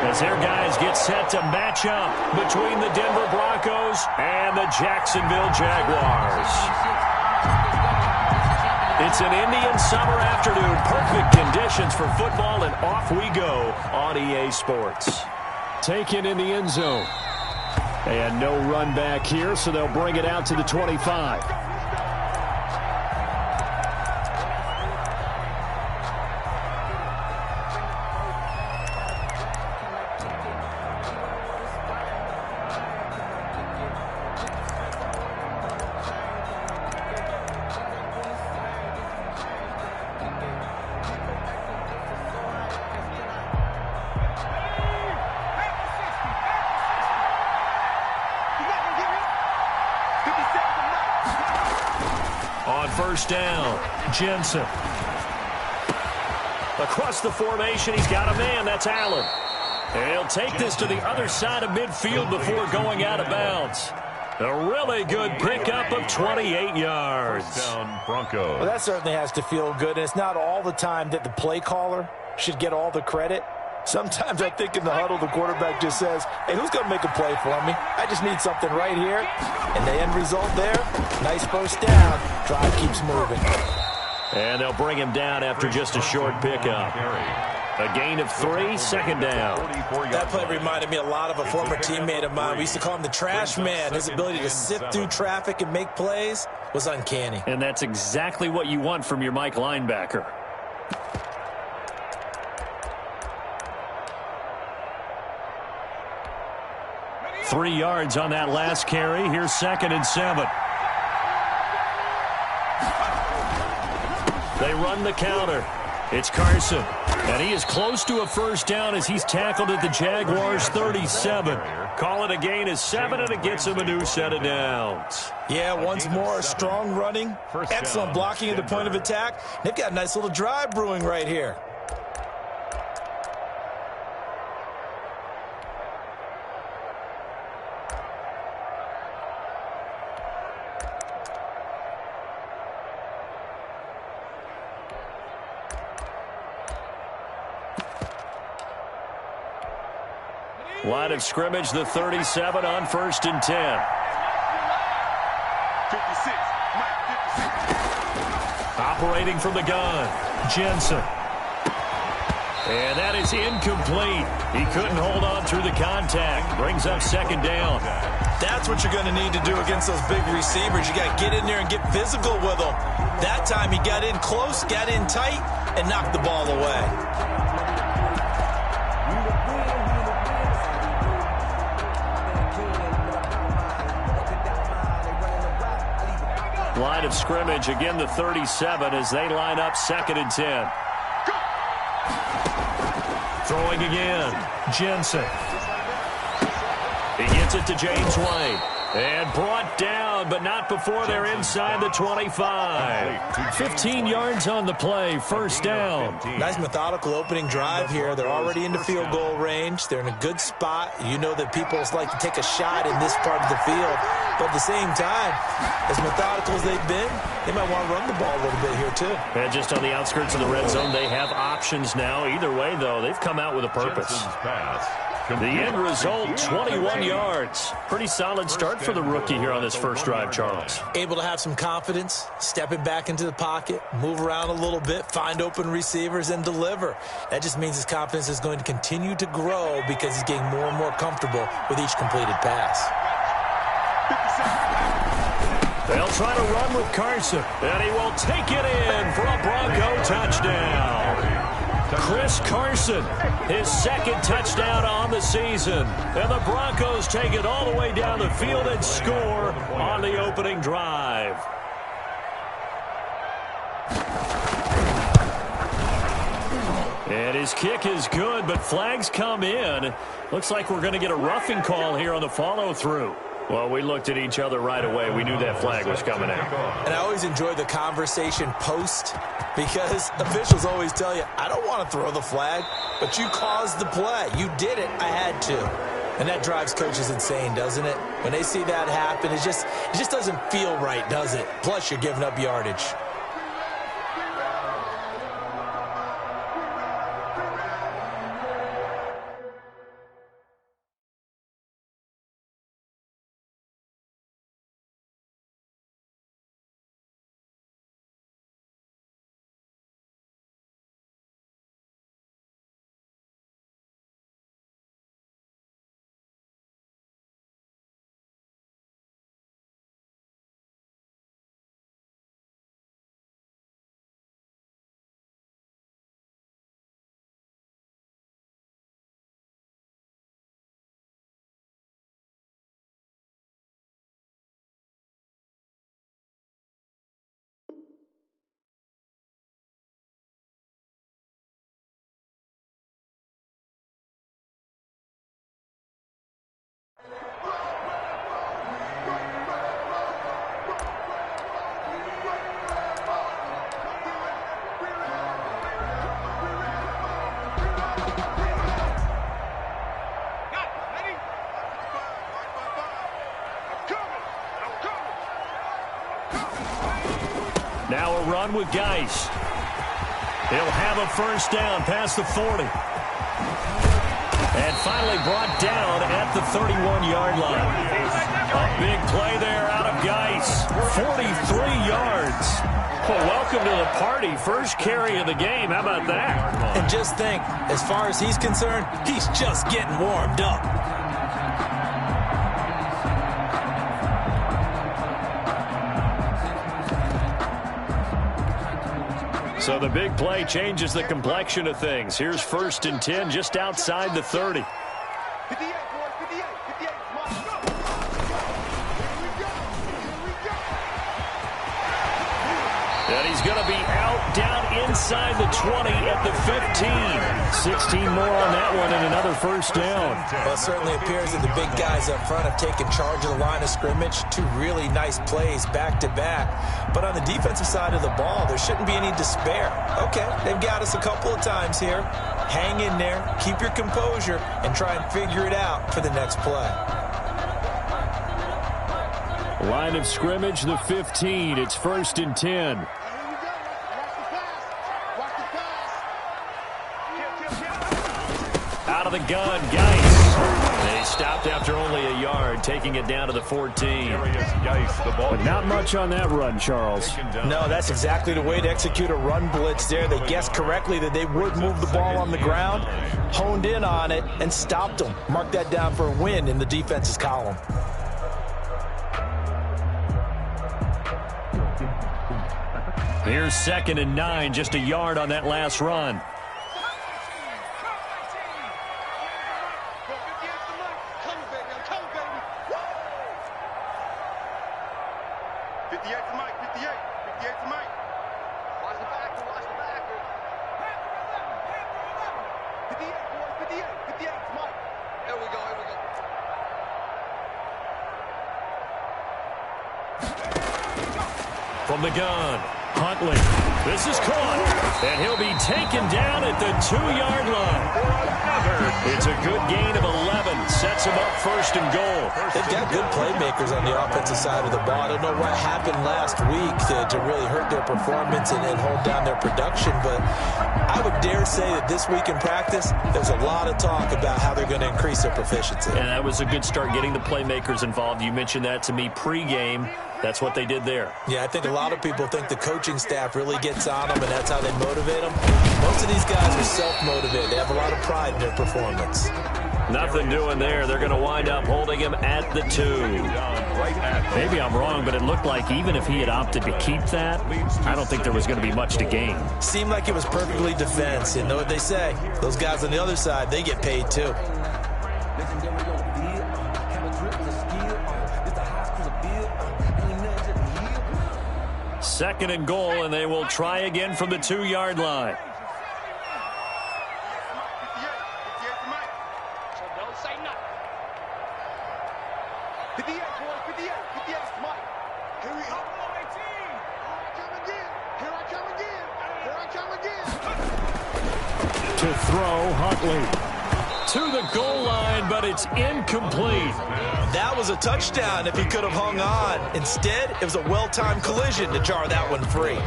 as their guys get set to match up between the Denver Broncos and the Jacksonville Jaguars. It's an Indian summer afternoon. Perfect conditions for football, and off we go on EA Sports. Taken in the end zone. And no run back here, so they'll bring it out to the 25. First down, Jensen. Across the formation, he's got a man. That's Allen. And he'll take this to the other side of midfield before going out of bounds. A really good pickup of 28 yards. Touchdown, Broncos. Well, that certainly has to feel good. And it's not all the time that the play caller should get all the credit. Sometimes I think in the huddle, the quarterback just says, hey, who's going to make a play for me? I just need something right here. And the end result there, nice first down. Drive keeps moving. And they'll bring him down after just a short pickup. A gain of 3, second down. That play reminded me a lot of a former teammate of mine. We used to call him the trash man. His ability to sift through traffic and make plays was uncanny. And that's exactly what you want from your Mike linebacker. Three yards on that last carry. Here's 2nd and 7. They run the counter. It's Carson. And he is close to a first down as he's tackled at the Jaguars' 37. Call it a gain of 7, and it gets him a new set of downs. Yeah, once more, strong running. Excellent blocking at the point of attack. They've got a nice little drive brewing right here. Line of scrimmage, the 37 on 1st and 10. 56. Operating from the gun, Jensen. And that is incomplete. He couldn't hold on through the contact. Brings up 2nd down. That's what you're going to need to do against those big receivers. You got to get in there and get physical with them. That time he got in close, got in tight, and knocked the ball away. Line of scrimmage, again the 37 as they line up 2nd and 10. Throwing again, Jensen. He gets it to James White. And brought down, but not before they're inside the 25. 15 yards on the play, first down. Nice methodical opening drive here. They're already into field goal range. They're in a good spot. You know that people like to take a shot in this part of the field. But at the same time, as methodical as they've been, they might want to run the ball a little bit here too. And just on the outskirts of the red zone, they have options now. Either way, though, they've come out with a purpose. The end result, 21 yards. Pretty solid start for the rookie here on this first drive, Charles. Able to have some confidence, stepping back into the pocket, move around a little bit, find open receivers, and deliver. That just means his confidence is going to continue to grow because he's getting more and more comfortable with each completed pass. They'll try to run with Carson, and he will take it in for a Bronco touchdown. Chris Carson, his 2nd touchdown on the season. And the Broncos take it all the way down the field and score on the opening drive. And his kick is good, but flags come in. Looks like we're going to get a roughing call here on the follow-through. Well, we looked at each other right away. We knew that flag was coming in. And I always enjoy the conversation post because officials always tell you, I don't want to throw the flag, but you caused the play. You did it. I had to. And that drives coaches insane, doesn't it? When they see that happen, it just doesn't feel right, does it? Plus, you're giving up yardage. Now a run with Geis. He'll have a first down past the 40. And finally brought down at the 31-yard line. A big play there out of Geis. 43 yards. Well, welcome to the party. First carry of the game. How about that? And just think, as far as he's concerned, he's just getting warmed up. So the big play changes the complexion of things. Here's 1st and 10 just outside the 30. And he's going to be out down inside the 20 at the 15. 16 more on that one and another first down. Well, it certainly appears that the big guys up front have taken charge of the line of scrimmage. 2 really nice plays back-to-back. But on the defensive side of the ball, there shouldn't be any despair. Okay, they've got us a couple of times here. Hang in there, keep your composure, and try and figure it out for the next play. Line of scrimmage, the 15. It's 1st and 10. Out of the gun, Geis. They stopped after only a yard, taking it down to the 14. But not much on that run, Charles. No, that's exactly the way to execute a run blitz there. They guessed correctly that they would move the ball on the ground, honed in on it, and stopped them. Mark that down for a win in the defense's column. Here's 2nd and 9, just a yard on that last run. From the gun, Huntley. This is caught, and he'll be taken down at the 2-yard line. It's a good gain of 11. Sets him up 1st and goal. They've got good playmakers on the offensive side of the ball. I don't know what happened last week to really hurt their performance and hold down their production, but I would dare say that this week in practice, there's a lot of talk about how they're going to increase their proficiency. And that was a good start getting the playmakers involved. You mentioned that to me pregame. That's what they did there. Yeah, I think a lot of people think the coaching staff really gets on them, and that's how they motivate them. Most of these guys are self-motivated. They have a lot of pride in their performance. Nothing doing there. They're going to wind up holding him at the 2. Maybe I'm wrong, but it looked like even if he had opted to keep that, I don't think there was going to be much to gain. Seemed like it was perfectly defense. And know what they say? Those guys on the other side, they get paid too. 2nd and goal, and they will try again from the 2-yard line. To throw, Huntley. To the goal line, but it's incomplete. That was a touchdown if he could have hung on. Instead, it was a well-timed collision to jar that one free.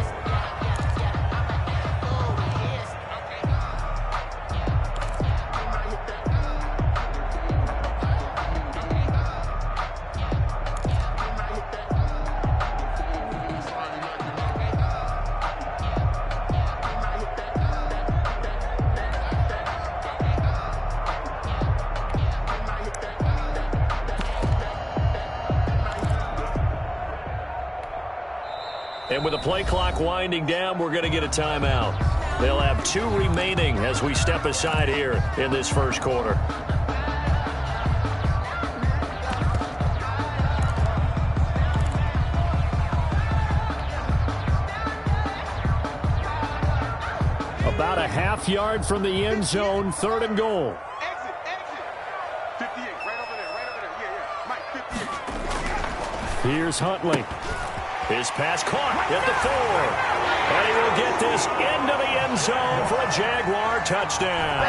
And with the play clock winding down, we're going to get a timeout. They'll have 2 remaining as we step aside here in this first quarter. About a half yard from the end zone, 3rd and goal. Exit. 58, right over there. Yeah. Mike, 58. Here's Huntley. His pass caught at the 4. And he will get this into the end zone for a Jaguar touchdown.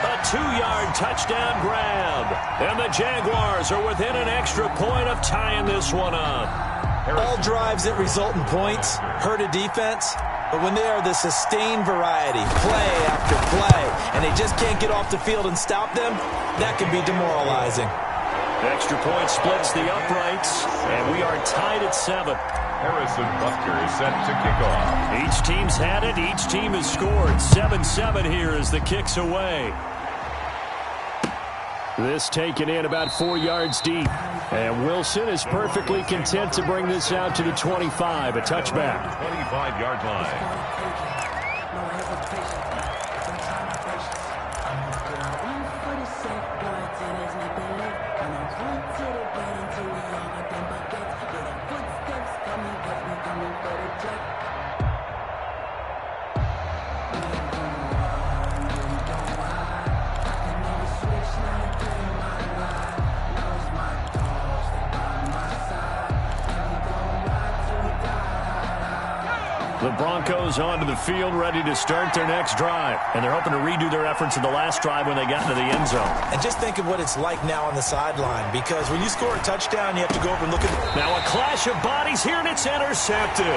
A 2-yard touchdown grab. And the Jaguars are within an extra point of tying this one up. All drives that result in points hurt a defense, but when they are the sustained variety, play after play, and they just can't get off the field and stop them, that can be demoralizing. Extra point splits the uprights, and we are tied at 7. Harrison Butker is set to kick off. Each team's had it. Each team has scored. 7-7 here as the kick's away. This taken in about 4 yards deep. And Wilson is perfectly content to bring this out to the 25, a touchback. 25-yard line. The Broncos onto the field, ready to start their next drive. And they're hoping to redo their efforts in the last drive when they got into the end zone. And just think of what it's like now on the sideline, because when you score a touchdown, you have to go over and look at the... Now a clash of bodies here, and it's intercepted.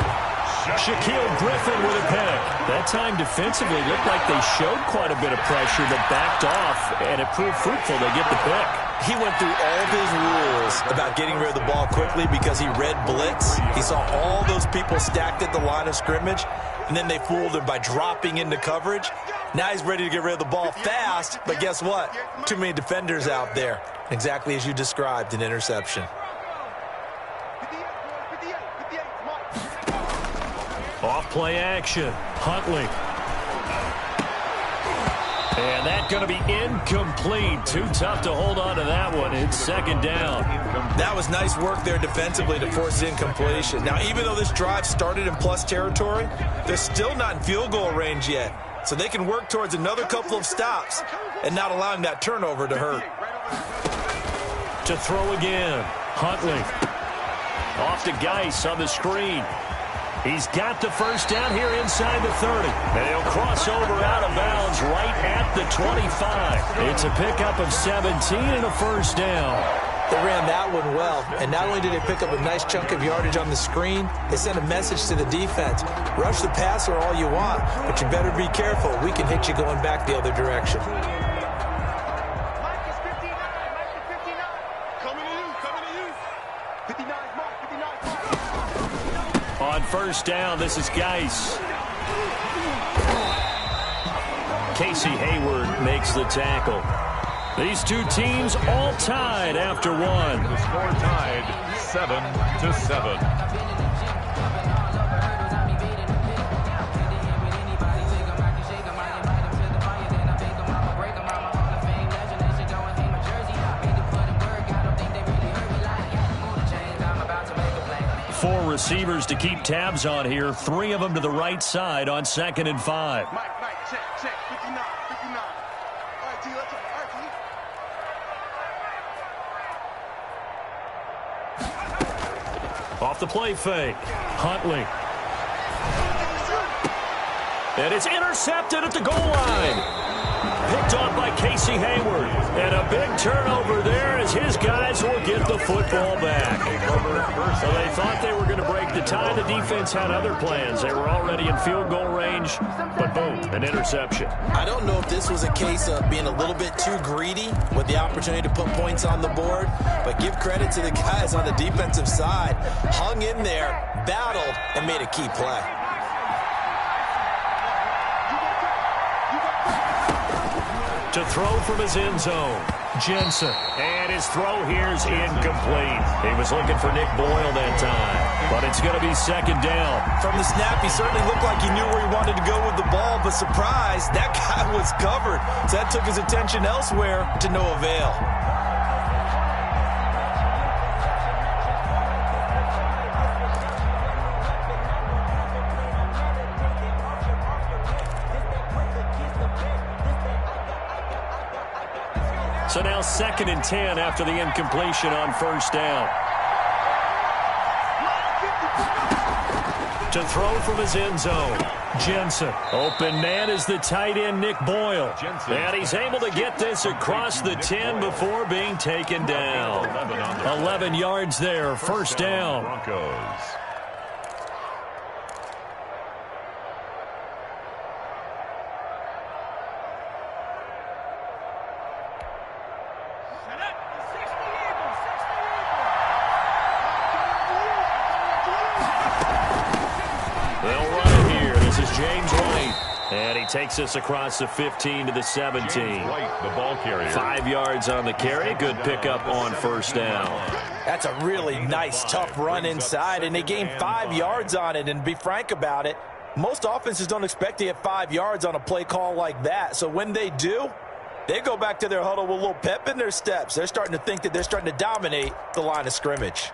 Shaquille Griffin with a pick. That time defensively looked like they showed quite a bit of pressure but backed off, and it proved fruitful. They get the pick. He went through all of his rules about getting rid of the ball quickly because he read blitz. He saw all those people stacked at the line of scrimmage, and then they fooled him by dropping into coverage. Now he's ready to get rid of the ball fast, but guess what? Too many defenders out there. Exactly as you described, an interception. Off play action. Huntley. And that's going to be incomplete. Too tough to hold on to that one. It's second down. That was nice work there defensively to force incompletion. Now, even though this drive started in plus territory, they're still not in field goal range yet. So they can work towards another couple of stops and not allowing that turnover to hurt. To throw again. Huntley. Off to Geis on the screen. He's got the first down here inside the 30. And he'll cross over out of bounds right at the 25. It's a pickup of 17 and a first down. They ran that one well, and not only did they pick up a nice chunk of yardage on the screen, they sent a message to the defense. Rush the passer all you want, but you better be careful. We can hit you going back the other direction. On first down, this is Geis. Casey Hayward makes the tackle. These two teams all tied after one. The score tied 7-7. Four receivers to keep tabs on here. 3 of them to the right side on 2nd and 5. Mike, check, 59, 59. All right, T, let's go. All right, T. Off the play fake. Huntley. And it's intercepted at the goal line. Picked off by Casey Hayward. And a big turnover there as his guys will get the football back. So they thought they were going to break the tie. The defense had other plans. They were already in field goal range, but boom, an interception. I don't know if this was a case of being a little bit too greedy with the opportunity to put points on the board, but give credit to the guys on the defensive side. Hung in there, battled, and made a key play. To throw from his end zone, Jensen. And his throw here's incomplete. He was looking for Nick Boyle that time, but it's going to be second down. From the snap, he certainly looked like he knew where he wanted to go with the ball, but surprise, that guy was covered. So that took his attention elsewhere to no avail. So now 2nd and 10 after the incompletion on first down. To throw from his end zone. Jensen. Open man is the tight end, Nick Boyle. And he's able to get this across the 10 before being taken down. 11 yards there, first down. Broncos. Takes us across the 15 to the 17. White, the ball carrier. 5 yards on the carry. Good pickup on first down. That's a really nice, tough run inside, and they gained 5 yards on it. And to be frank about it, most offenses don't expect to get 5 yards on a play call like that. So when they do, they go back to their huddle with a little pep in their steps. They're starting to think that they're starting to dominate the line of scrimmage.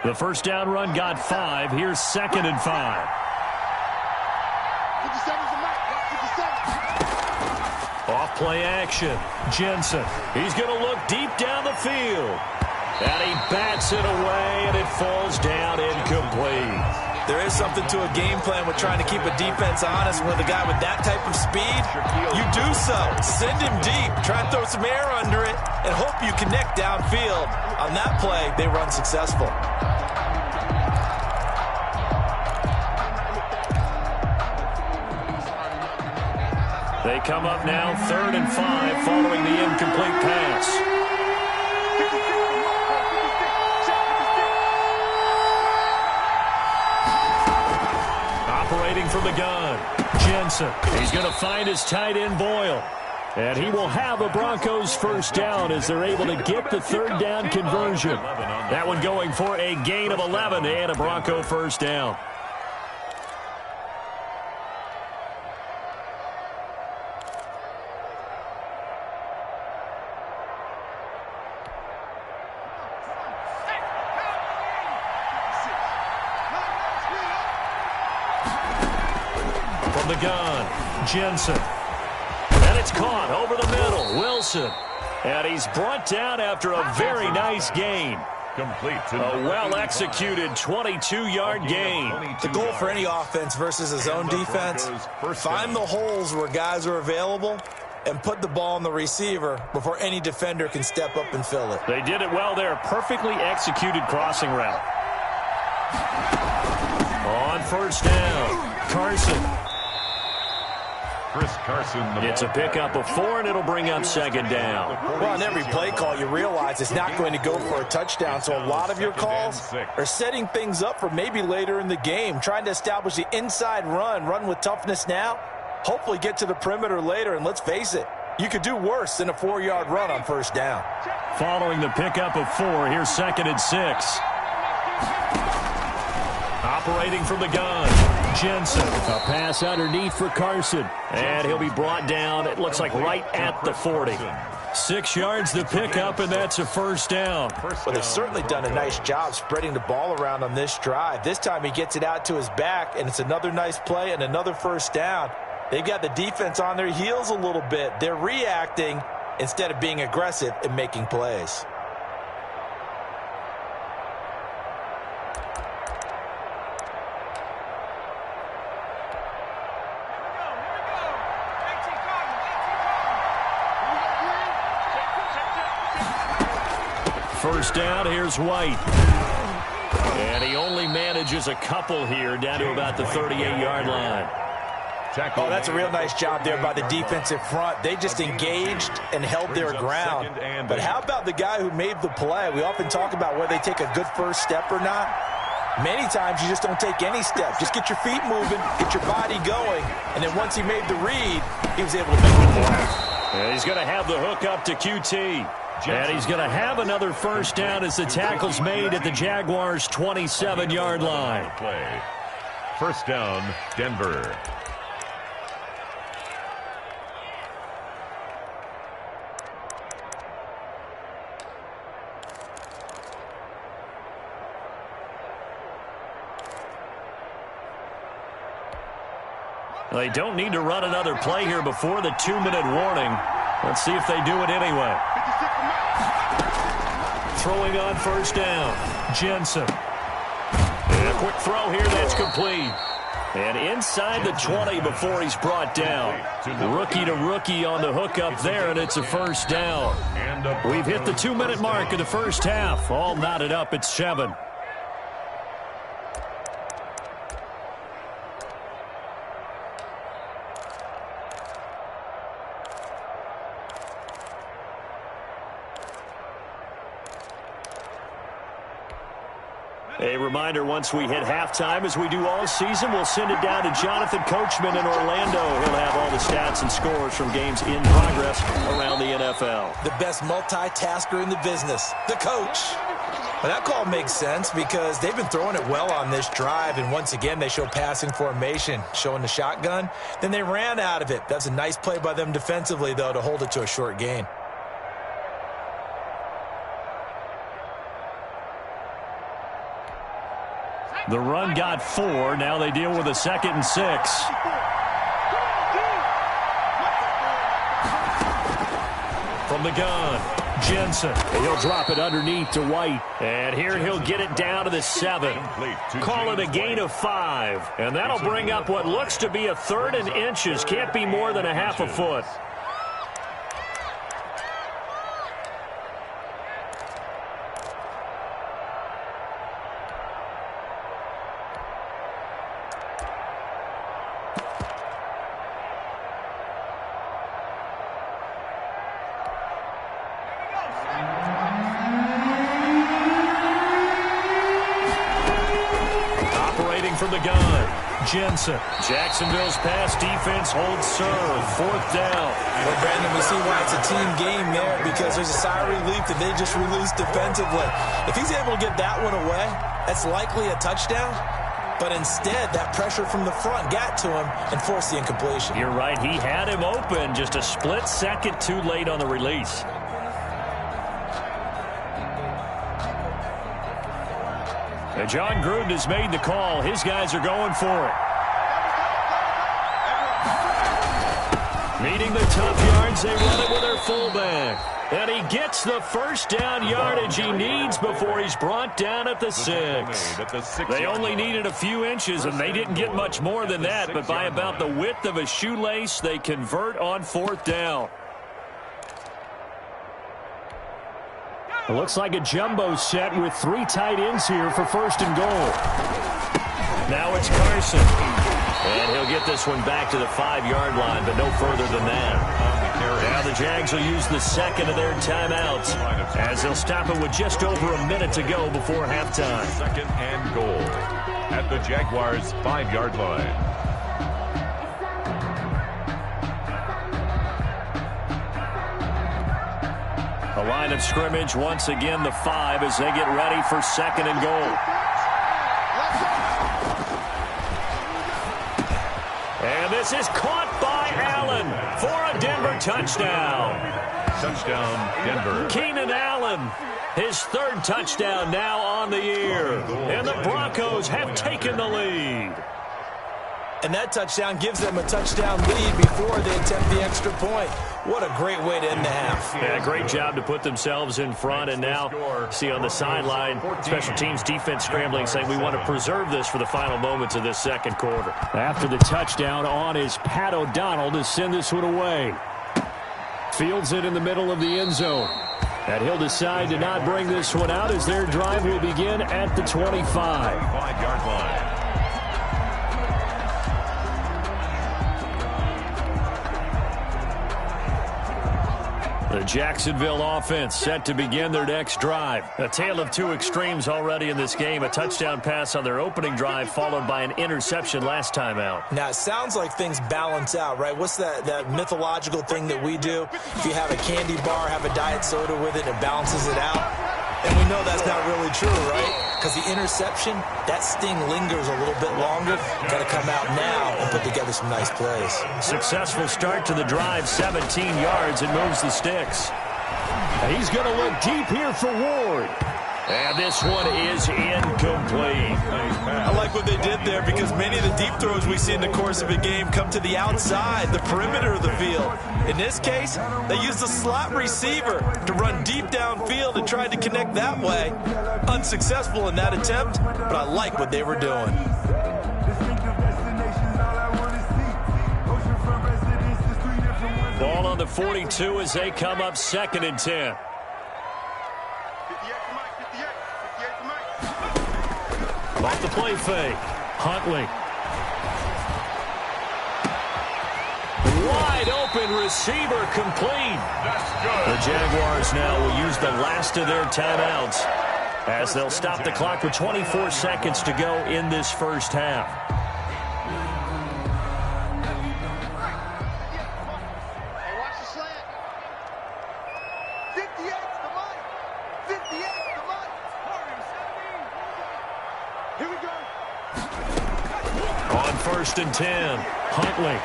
The first down run got 5. Here's 2nd and 5. Off play action. Jensen. He's going to look deep down the field. And he bats it away, and it falls down incomplete. There is something to a game plan with trying to keep a defense honest with a guy with that type of speed. You do so. Send him deep. Try and throw some air under it and hope you connect downfield. On that play, they run successful. They come up now 3rd and 5 following the incomplete pass. Operating from the gun, Jensen. He's going to find his tight end, Boyle. And he will have a Broncos first down as they're able to get the 3rd down conversion. That one going for a gain of 11 and a Bronco first down. The gun, Jensen. And it's caught over the middle. Wilson. And he's brought down after a very nice gain. Complete. A well-executed 22-yard gain. The goal for any offense versus a zone defense, find the holes where guys are available and put the ball on the receiver before any defender can step up and fill it. They did it well there. Perfectly executed crossing route. On first down, Carson. Chris Carson. It's a pickup of 4, and it'll bring up 2nd down. Well, on every play call, you realize it's not going to go for a touchdown, so a lot of your calls are setting things up for maybe later in the game, trying to establish the inside run with toughness now, hopefully get to the perimeter later, and let's face it, you could do worse than a 4-yard run on first down. Following the pickup of 4, here's 2nd and 6. Operating from the gun, Jensen. A pass underneath for Carson. And he'll be brought down, it looks like right at the 40. 6 yards the pickup, and that's a first down. Well, they've certainly done a nice job spreading the ball around on this drive. This time he gets it out to his back, and it's another nice play and another first down. They've got the defense on their heels a little bit. They're reacting instead of being aggressive and making plays. First down, here's White. And he only manages a couple here down to about the 38-yard line. Oh, that's a real nice job there by the defensive front. They just engaged and held their ground. But how about the guy who made the play? We often talk about whether they take a good first step or not. Many times you just don't take any step. Just get your feet moving, get your body going, and then once he made the read, he was able to make the play. And he's going to have the hook up to QT. And he's going to have another first down as the tackle's made at the Jaguars' 27-yard line. First down, Denver. They don't need to run another play here before the 2-minute warning. Let's see if they do it anyway. throwing on first down. Jensen. And a quick throw here that's complete. And inside the 20 before he's brought down. Rookie to rookie on the hookup there, and it's a first down. We've hit the 2-minute mark of the first half. All knotted up at 7. A reminder, once we hit halftime, as we do all season, we'll send it down to Jonathan Coachman in Orlando. He'll have all the stats and scores from games in progress around the NFL. The best multitasker in the business, the coach. Well, that call makes sense because they've been throwing it well on this drive, and once again, they show passing formation, showing the shotgun. Then they ran out of it. That's a nice play by them defensively, though, to hold it to a short gain. The run got 4. Now they deal with a 2nd and 6. From the gun, Jensen. And he'll drop it underneath to White. And here he'll get it down to the 7. Call it a gain of 5. And that'll bring up what looks to be a 3rd and inches. Can't be more than a half a foot. From the gun, Jensen. Jacksonville's pass defense holds serve. 4th down. Well, Brandon, we see why it's a team game there because there's a sigh of relief that they just released defensively. If he's able to get that one away, that's likely a touchdown. But instead, that pressure from the front got to him and forced the incompletion. You're right. He had him open. Just a split second too late on the release. And John Gruden has made the call. His guys are going for it. Meeting the tough yards, they run it with their fullback. And he gets the first down yardage he needs before he's brought down at the 6. They only needed a few inches, and they didn't get much more than that. But by about the width of a shoelace, they convert on 4th down. It looks like a jumbo set with 3 tight ends here for 1st and goal. Now it's Carson. And he'll get this one back to the 5-yard line, but no further than that. Now the Jags will use the 2nd of their timeouts as they'll stop it with just over a minute to go before halftime. 2nd and goal at the Jaguars' 5-yard line. A line of scrimmage, once again the 5 as they get ready for 2nd and goal. And this is caught by Allen for a Denver touchdown. Touchdown, Denver. Keenan Allen, his 3rd touchdown now on the year. And the Broncos have taken the lead. And that touchdown gives them a touchdown lead before they attempt the extra point. What a great way to end the half. Yeah, great job to put themselves in front. And now, see on the sideline, special teams defense scrambling, saying we want to preserve this for the final moments of this 2nd quarter. After the touchdown on is Pat O'Donnell to send this one away. Fields it in the middle of the end zone. And he'll decide to not bring this one out as their drive will begin at the 25. 5-yard line. The Jacksonville offense set to begin their next drive. A tale of 2 extremes already in this game. A touchdown pass on their opening drive followed by an interception last time out. Now, it sounds like things balance out, right? What's that mythological thing that we do? If you have a candy bar, have a diet soda with it, and it balances it out. And we know that's not really true, right? Because the interception, that sting lingers a little bit longer. Got to come out now and put together some nice plays. Successful start to the drive, 17 yards, and moves the sticks. He's going to look deep here for Ward. And this one is incomplete. I like what they did there because many of the deep throws we see in the course of a game come to the outside, the perimeter of the field. In this case, they used a slot receiver to run deep downfield and tried to connect that way. Unsuccessful in that attempt, but I like what they were doing. Ball on the 42 as they come up 2nd and 10. Off the play fake. Huntley. Wide open receiver complete. The Jaguars now will use the last of their timeouts as they'll stop the clock with 24 seconds to go in this first half. On 1st and 10, Huntley.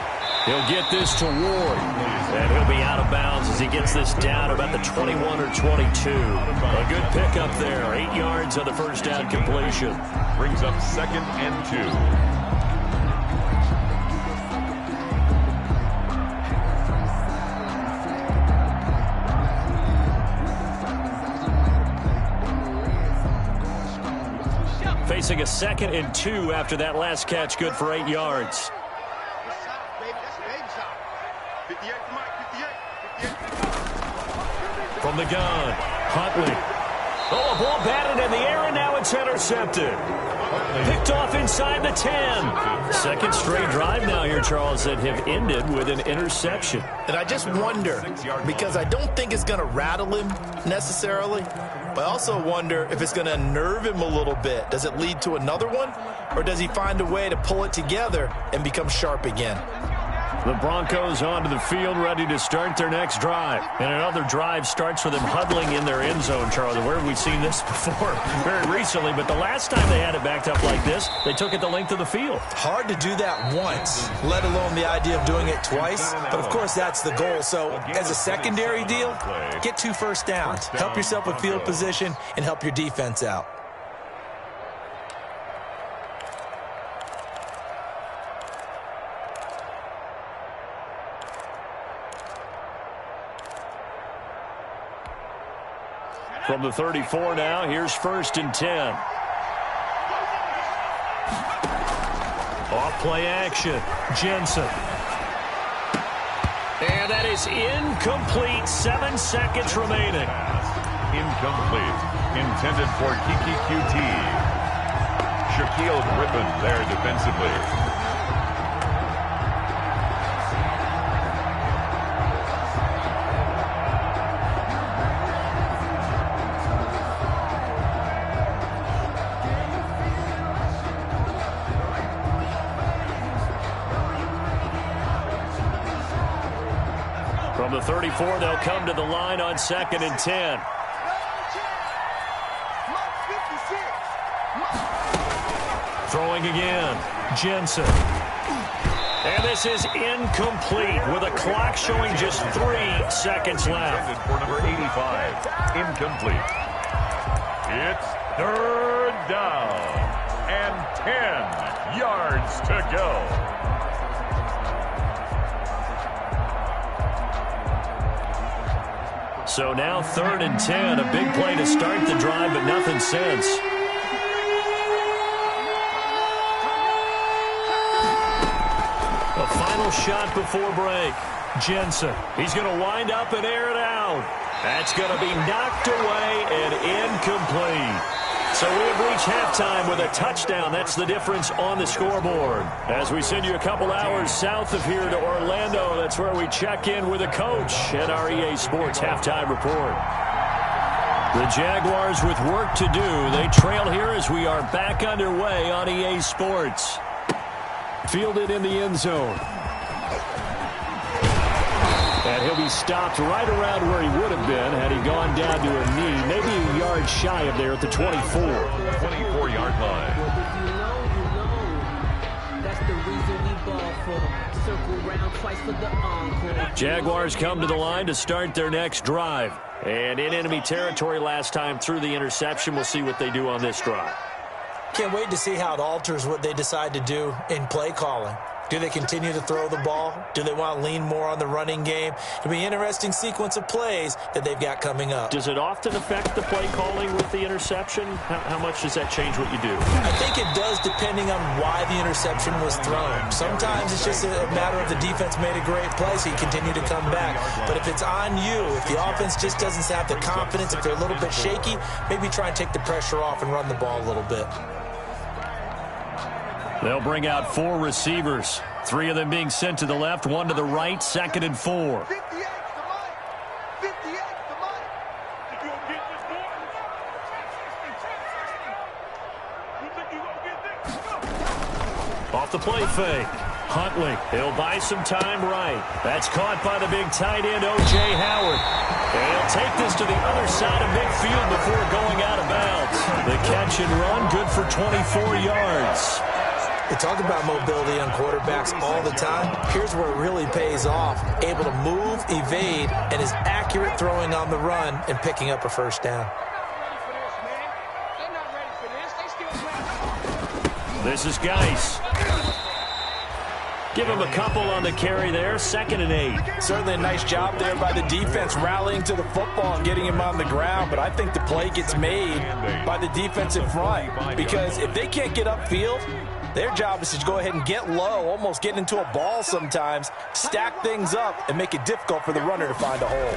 He'll get this to Ward, and he'll be out of bounds as he gets this down about the 21 or 22. A good pickup there, 8 yards on the first down completion. Brings up 2nd and 2. Facing a 2nd and 2 after that last catch, good for 8 yards. From the gun, Huntley. Oh, a ball batted in the air, and now it's intercepted. Picked off inside the 10. Second straight drive now here, Charles, that have ended with an interception. And I just wonder, because I don't think it's going to rattle him necessarily, but I also wonder if it's going to unnerve him a little bit. Does it lead to another one, or does he find a way to pull it together and become sharp again? The Broncos onto the field, ready to start their next drive. And another drive starts with them huddling in their end zone, Charlie. Where have we seen this before? Very recently, but the last time they had it backed up like this, they took it the length of the field. Hard to do that once, let alone the idea of doing it twice. But, of course, that's the goal. So, as a secondary deal, get 2 first downs. Help yourself with field position and help your defense out. From the 34 now, here's 1st and 10. Off play action, Jensen. And that is incomplete, 7 seconds remaining. Incomplete. Intended for Kiki QT. Shaquille Griffin there defensively. From the 34, they'll come to the line on 2nd and 10. Throwing again, Jensen. And this is incomplete with a clock showing just 3 seconds left. For number 85, incomplete. It's 3rd down and 10 yards to go. So now 3rd and 10, a big play to start the drive, but nothing since. A final shot before break. Jensen, he's going to wind up and air it out. That's going to be knocked away and incomplete. So we have reached halftime with a touchdown. That's the difference on the scoreboard. As we send you a couple hours south of here to Orlando, that's where we check in with a coach at our EA Sports Halftime Report. The Jaguars with work to do. They trail here as we are back underway on EA Sports. Fielded in the end zone. And he'll be stopped right around where he would have been had he gone down to a knee, maybe a yard shy of there at the 24. 24-yard line. That's the reason we ball for. Jaguars come to the line to start their next drive. And in enemy territory last time through the interception. We'll see what they do on this drive. Can't wait to see how it alters what they decide to do in play calling. Do they continue to throw the ball? Do they want to lean more on the running game? It'll be an interesting sequence of plays that they've got coming up. Does it often affect the play calling with the interception? How much does that change what you do? I think it does depending on why the interception was thrown. Sometimes it's just a matter of the defense made a great play, so you continue to come back. But if it's on you, if the offense just doesn't have the confidence, if they're a little bit shaky, maybe try and take the pressure off and run the ball a little bit. They'll bring out 4 receivers. 3 of them being sent to the left, 1 to the right, 2nd and 4. Off the play fake. Huntley, he'll buy some time right. That's caught by the big tight end, O.J. Howard. And he'll take this to the other side of midfield before going out of bounds. The catch and run, good for 24 yards. They talk about mobility on quarterbacks all the time. Here's where it really pays off. Able to move, evade, and is accurate throwing on the run and picking up a first down. This is Geis. Give him a couple on the carry there, 2nd and 8. Certainly a nice job there by the defense rallying to the football and getting him on the ground, but I think the play gets made by the defensive front because if they can't get upfield, their job is to go ahead and get low, almost get into a ball sometimes, stack things up, and make it difficult for the runner to find a hole.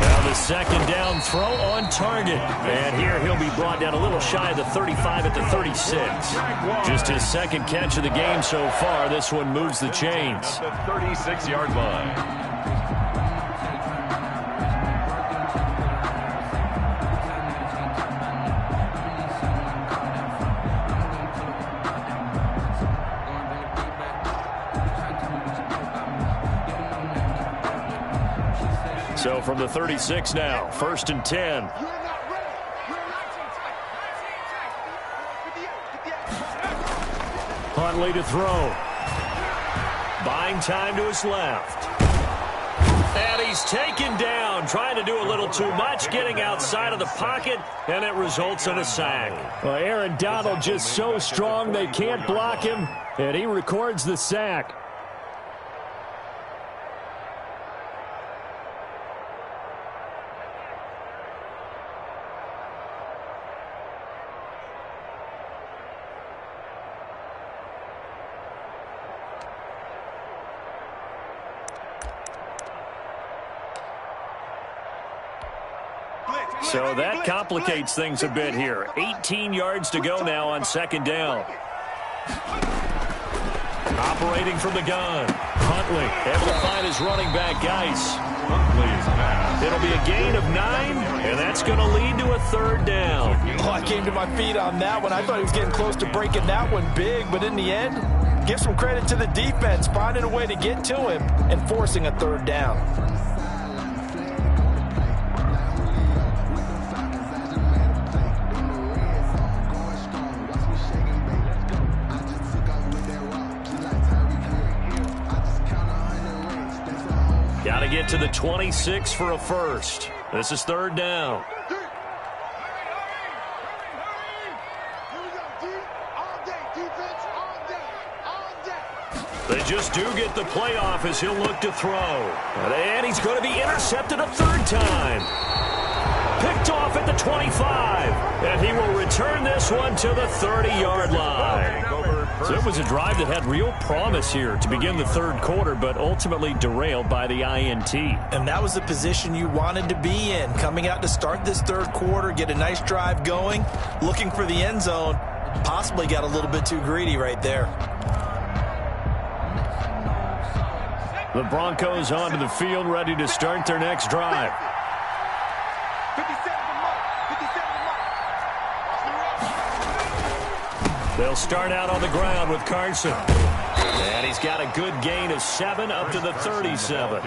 Now the 2nd down throw on target. And here he'll be brought down a little shy of the 35 at the 36. Just his 2nd catch of the game so far. This one moves the chains. At the 36-yard line. So from the 36 now, 1st and 10. Huntley to throw. Buying time to his left. And he's taken down, trying to do a little too much, getting outside of the pocket, and it results in a sack. Well, Aaron Donald just so strong they can't block him, and he records the sack. So that complicates things a bit here. 18 yards to go now on 2nd down. Operating from the gun. Huntley able to find his running back, Geis. It'll be a gain of 9, and that's going to lead to a 3rd down. Oh, I came to my feet on that one. I thought he was getting close to breaking that one big, but in the end, give some credit to the defense, finding a way to get to him and forcing a 3rd down. Got to get to the 26 for a first. This is 3rd down. They just do get the playoff as he'll look to throw. And he's going to be intercepted a 3rd time. Picked off at the 25. And he will return this one to the 30-yard line. So it was a drive that had real promise here to begin the 3rd quarter, but ultimately derailed by the INT. And that was the position you wanted to be in, coming out to start this 3rd quarter, get a nice drive going, looking for the end zone. Possibly got a little bit too greedy right there. The Broncos onto the field, ready to start their next drive. They'll start out on the ground with Carson. And he's got a good gain of 7 up to the 37.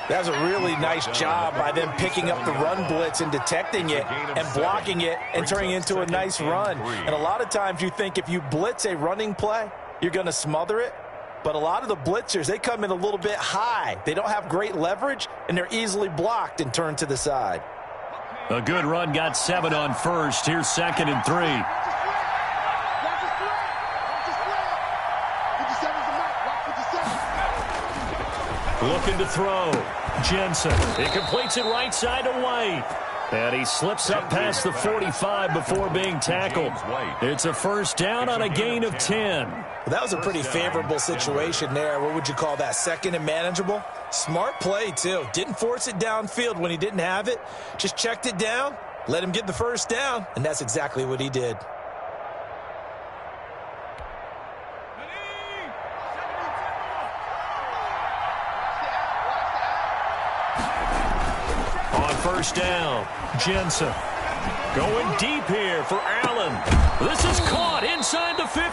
That was a really nice job by them picking up the run blitz and detecting it and blocking it and turning it into a nice run. And a lot of times you think if you blitz a running play, you're going to smother it. But a lot of the blitzers, they come in a little bit high. They don't have great leverage, and they're easily blocked and turned to the side. A good run got 7 on first. Here's 2nd and 3. Looking to throw. Jensen. He completes it right side to White. And he slips up past the 45 before being tackled. It's a first down on a gain of 10. That was a pretty favorable situation there. What would you call that? Second and manageable? Smart play, too. Didn't force it downfield when he didn't have it. Just checked it down, let him get the first down, and that's exactly what he did. First down, Jensen going deep here for Allen. This is caught inside the 15.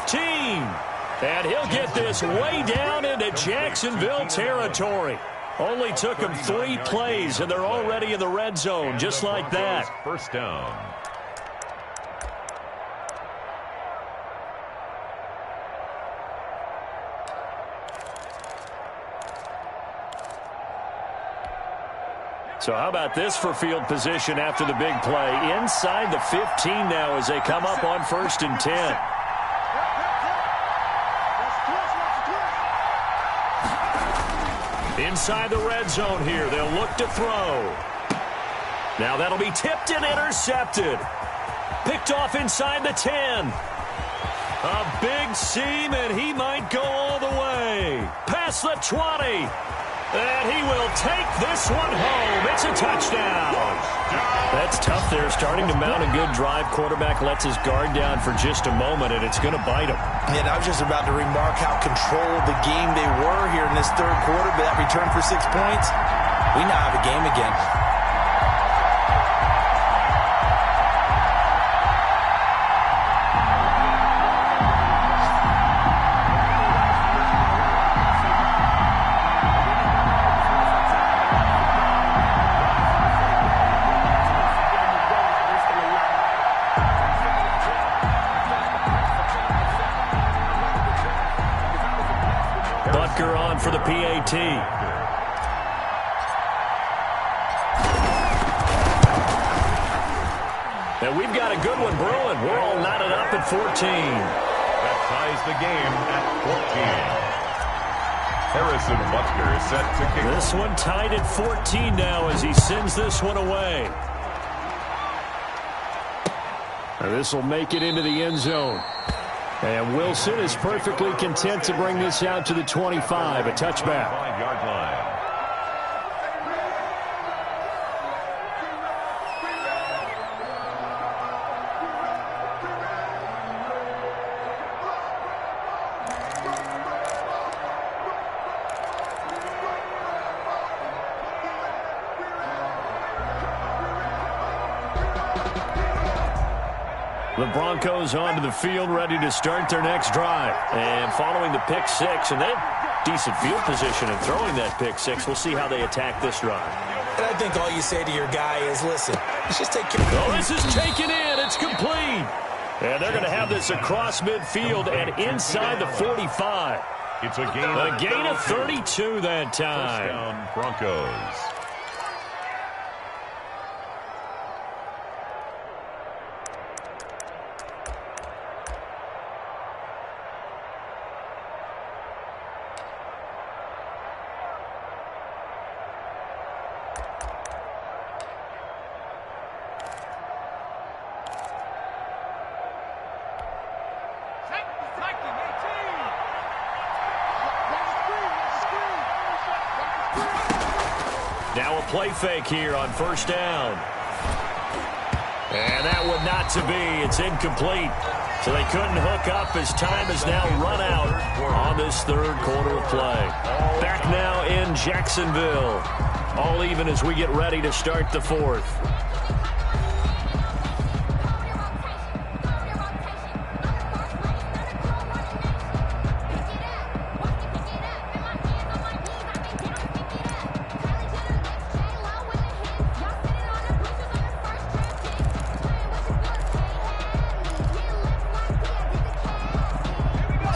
And he'll get this way down into Jacksonville territory. Only took him 3 plays, and they're already in the red zone, just like that. First down. So how about this for field position after the big play? Inside the 15 now as they come up on 1st and 10. Inside the red zone here. They'll look to throw. Now that'll be tipped and intercepted. Picked off inside the 10. A big seam, and he might go all the way. Past the 20. And he will take this one home. It's a touchdown. That's tough there. Starting to mount a good drive. Quarterback lets his guard down for just a moment, and it's going to bite him. And I was just about to remark how controlled the game they were here in this third quarter, but that return for 6 points, we now have a game again. For the PAT. And we've got a good one brewing. We're all knotted up at 14. That ties the game at 14. Harrison Butker is set to kick. This one tied at 14 now as he sends this one away. And this will make it into the end zone. And Wilson is perfectly content to bring this out to the 25, a touchback. 5-yard line. The Broncos onto the field, ready to start their next drive. And following the pick 6, and they have decent field position in throwing that pick 6. We'll see how they attack this drive. And I think all you say to your guy is, listen, let's just take care of it. Oh, this is taken in. It's complete. And they're going to have this across midfield and inside the 45. It's a gain of 32 that time. First down, Broncos. Now a play fake here on first down. And that one not to be. It's incomplete. So they couldn't hook up as time has now run out on this third quarter of play. Back now in Jacksonville. All even as we get ready to start the fourth.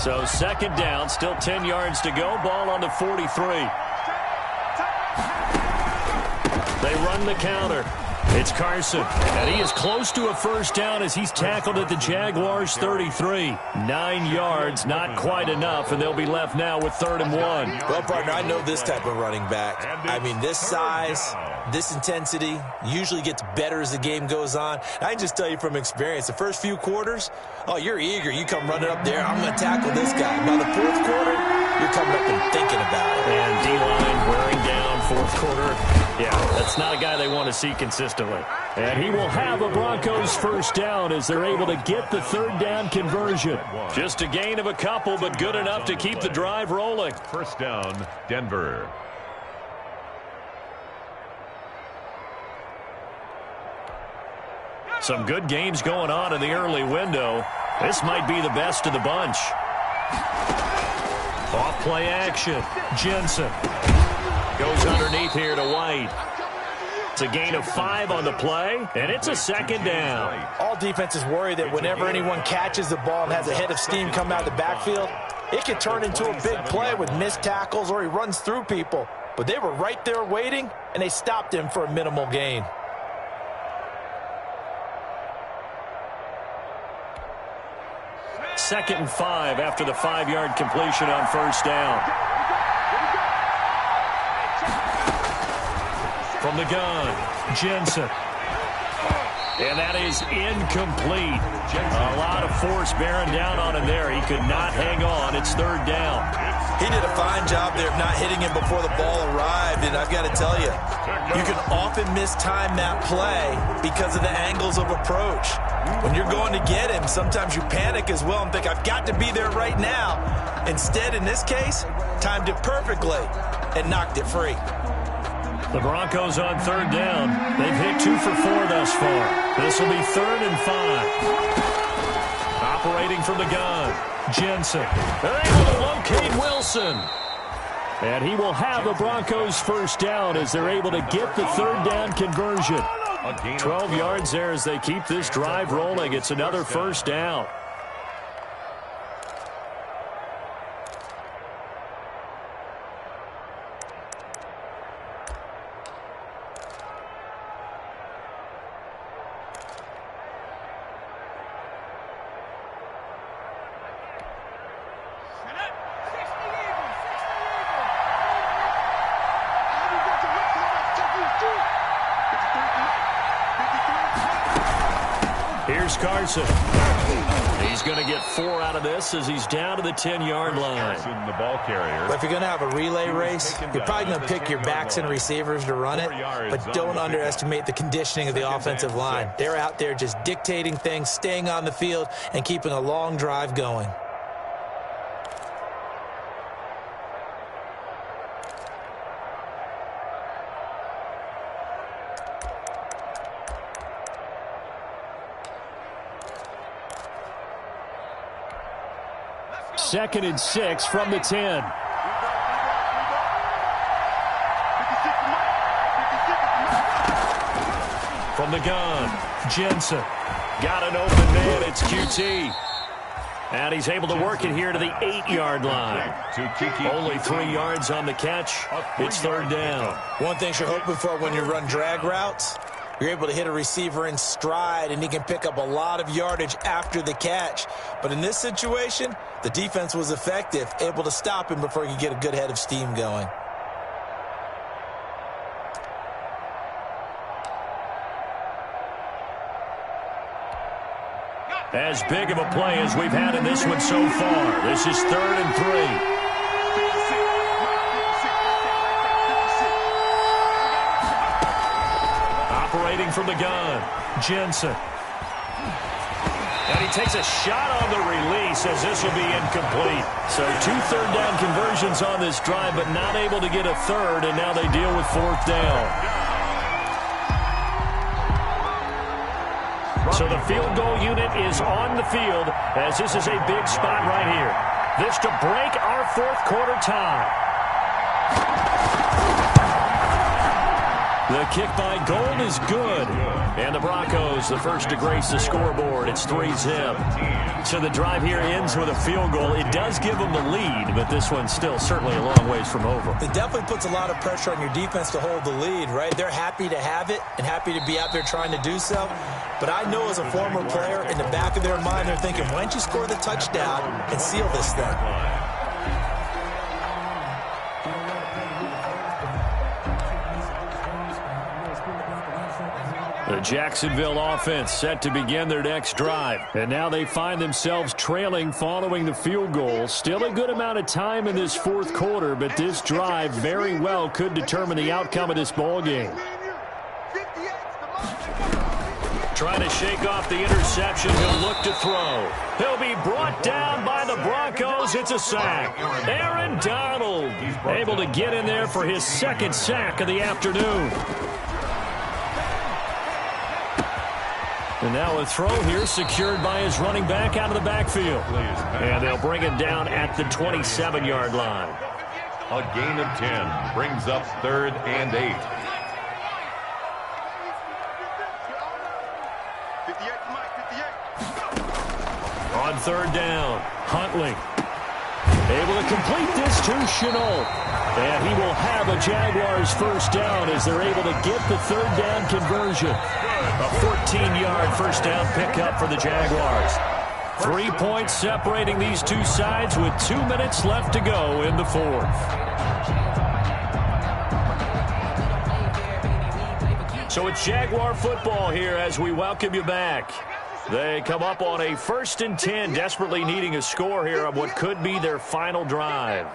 So second down, still 10 yards to go. Ball on the 43. They run the counter. It's Carson, and he is close to a first down as he's tackled at the Jaguars' 33. 9 yards, not quite enough, and they'll be left now with 3rd and 1. Well, partner, I know this type of running back. I mean, this size, this intensity usually gets better as the game goes on. I can just tell you from experience, the first few quarters, oh, you're eager. You come running up there, I'm going to tackle this guy. By the 4th quarter, you're coming up and thinking about it. And D-line wearing down 4th quarter. Yeah, that's not a guy they want to see consistently. And he will have a Broncos first down as they're able to get the 3rd down conversion. Just a gain of a couple, but good enough to keep the drive rolling. First down, Denver. Some good games going on in the early window. This might be the best of the bunch. Off play action. Jensen goes underneath here to White. It's a gain of 5 on the play, and it's a 2nd down. All defenses worry that whenever anyone catches the ball and has a head of steam come out of the backfield, it can turn into a big play with missed tackles or he runs through people. But they were right there waiting, and they stopped him for a minimal gain. Second and 5 after the 5-yard completion on first down. From the gun, Jensen. And that is incomplete. A lot of force bearing down on him there. He could not hang on. It's 3rd down. He did a fine job there of not hitting him before the ball arrived. And I've got to tell you, you can often mistime that play because of the angles of approach. When you're going to get him, sometimes you panic as well and think, I've got to be there right now. Instead, in this case, timed it perfectly and knocked it free. The Broncos on 3rd down. They've hit 2 for 4 thus far. This will be 3rd and 5. Operating from the gun, Jensen. They're able to locate Wilson. And he will have the Broncos first down as they're able to get the 3rd down conversion. 12 yards there as they keep this drive rolling. It's another first down. Here's Carson. He's going to get 4 out of this as he's down to the 10-yard line. The ball carrier. But if you're going to have a relay race, you're probably going to pick your backs and receivers to run it, but don't underestimate the conditioning of the offensive line. They're out there just dictating things, staying on the field, and keeping a long drive going. Second and 6 from the 10. From the gun, Jensen. Got an open man, it's QT. And he's able to work it here to the 8-yard line. Only 3 yards on the catch. It's 3rd down. One thing you're hoping for when you run drag routes, you're able to hit a receiver in stride, and he can pick up a lot of yardage after the catch. But in this situation, the defense was effective, able to stop him before he could get a good head of steam going. As big of a play as we've had in this one so far. This is 3rd and 3. Operating from the gun, Jensen. And he takes a shot on the release as this will be incomplete. So 2 third down conversions on this drive, but not able to get a third, and now they deal with 4th down. So the field goal unit is on the field as this is a big spot right here. This to break our 4th quarter tie. The kick by Gold is good. And the Broncos, the first to grace the scoreboard. It's 3-zip. So the drive here ends with a field goal. It does give them the lead, but this one's still certainly a long ways from over. It definitely puts a lot of pressure on your defense to hold the lead, right? They're happy to have it and happy to be out there trying to do so. But I know as a former player, in the back of their mind, they're thinking, why don't you score the touchdown and seal this thing? The Jacksonville offense set to begin their next drive. And now they find themselves trailing following the field goal. Still a good amount of time in this fourth quarter, but this drive very well could determine the outcome of this ball game. Trying to shake off the interception. He'll look to throw. He'll be brought down by the Broncos. It's a sack. Aaron Donald able to get in there for his second sack of the afternoon. And now a throw here secured by his running back out of the backfield. And they'll bring him down at the 27-yard line. A gain of 10 brings up 3rd and 8. 58. On 3rd down, Huntley able to complete this to Chenault. And he will have a Jaguars first down as they're able to get the 3rd down conversion. A 14-yard first down pickup for the Jaguars. 3 points separating these two sides with 2 minutes left to go in the fourth. So it's Jaguar football here as we welcome you back. They come up on a 1st and 10, desperately needing a score here on what could be their final drive.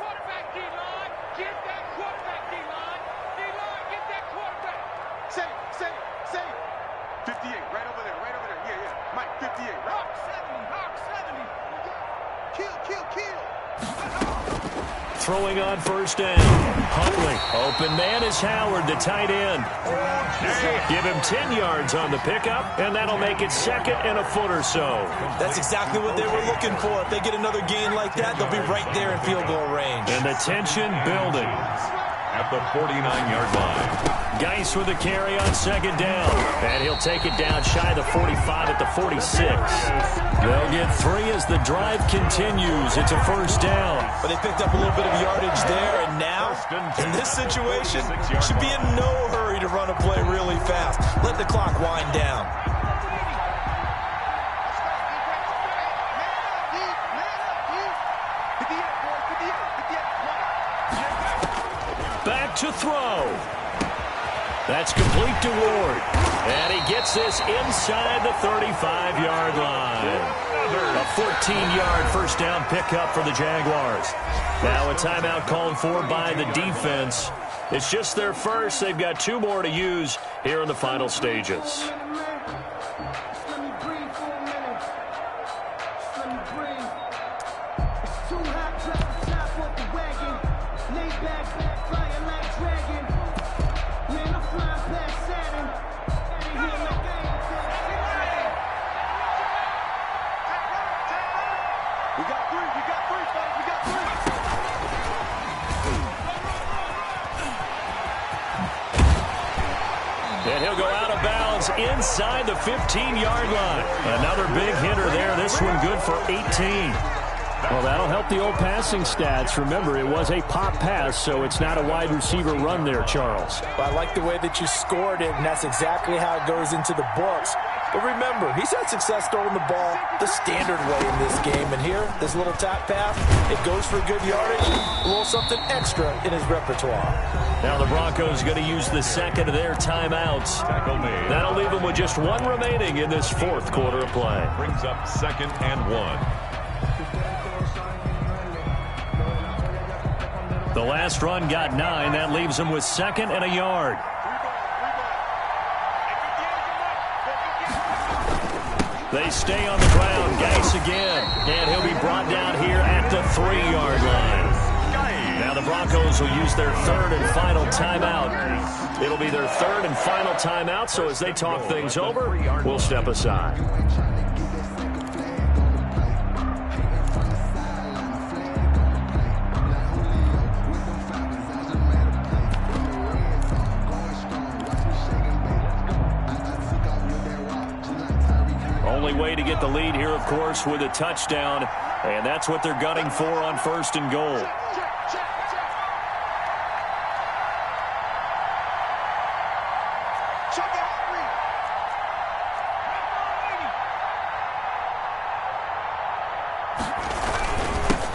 Throwing on 1st down. Huntley. Open man is Howard, the tight end. Give him 10 yards on the pickup, and that'll make it 2nd and a foot or so. That's exactly what they were looking for. If they get another gain like that, they'll be right there in field goal range. And the tension building. At the 49-yard line. Geis with a carry on 2nd down. And he'll take it down shy of the 45 at the 46. They'll get 3 as the drive continues. It's a 1st down. But they picked up a little bit of yardage there, and now, in this situation, should be in no hurry to run a play really fast. Let the clock wind down. Back to throw. That's complete to Ward. And he gets this inside the 35-yard line. A 14-yard first down pickup for the Jaguars. Now a timeout called for by the defense. It's just their first. They've got 2 more to use here in the final stages. And he'll go out of bounds inside the 15-yard line. Another big hitter there. This one good for 18. Well, that'll help the old passing stats. Remember, it was a pop pass, so it's not a wide receiver run there, Charles. Well, I like the way that you scored it, and that's exactly how it goes into the books. But remember, he's had success throwing the ball the standard way in this game. And here, this little tap pass, it goes for good yardage, a little something extra in his repertoire. Now the Broncos going to use the second of their timeouts. That'll leave them with just 1 remaining in this fourth quarter of play. Brings up 2nd and 1. The last run got 9. That leaves them with 2nd and a yard. They stay on the ground. Geis again. And he'll be brought down here at the 3-yard line. Now the Broncos will use their 3rd and final timeout. It'll be their 3rd and final timeout, so as they talk things over, we'll step aside. get the lead here, of course, with a touchdown. And that's what they're gunning for on 1st and goal.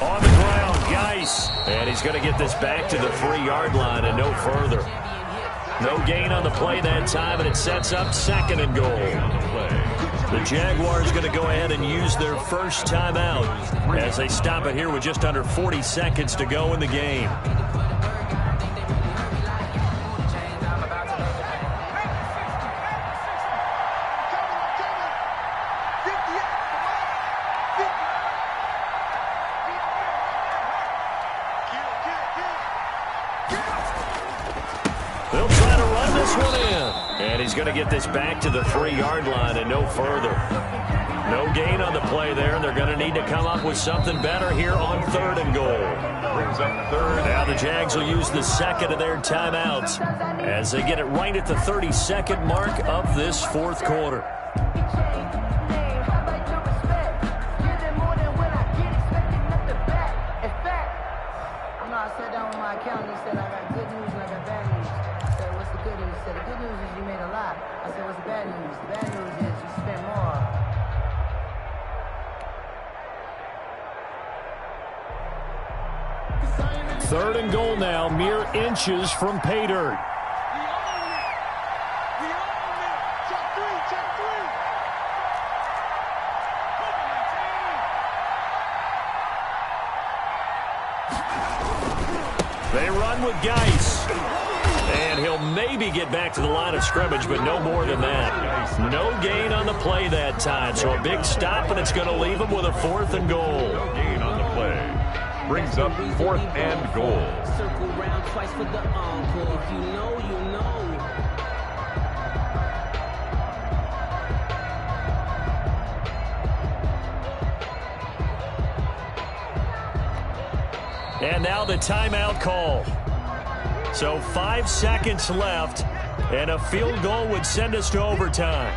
On the ground, Geis. And he's going to get this back to the 3-yard line and no further. No gain on the play that time, and it sets up 2nd and goal. The Jaguars going to go ahead and use their first timeout as they stop it here with just under 40 seconds to go in the game. They'll try to run this one in. And he's going to get this back to the 3-yard line and no further. No gain on the play there, and they're going to need to come up with something better here on 3rd and goal. Brings up 3rd. Now the Jags will use the 2nd of their timeouts as they get it right at the 32nd mark of this 4th quarter. I sat down with my accountant. He said, I got good news and I got bad news. I said, what's the good news? He said, the good news is you made a lot. I said, what's the bad news? The bad news is you spent more. 3rd and goal now, mere inches from pay dirt. They run with Geis. And he'll maybe get back to the line of scrimmage, but no more than that. No gain on the play that time. So a big stop, and it's going to leave him with a 4th and goal. No gain on the play. Brings up 4th and goal. Circle round twice for the encore. If you know, you know. And now the timeout call. So 5 seconds left, and a field goal would send us to overtime.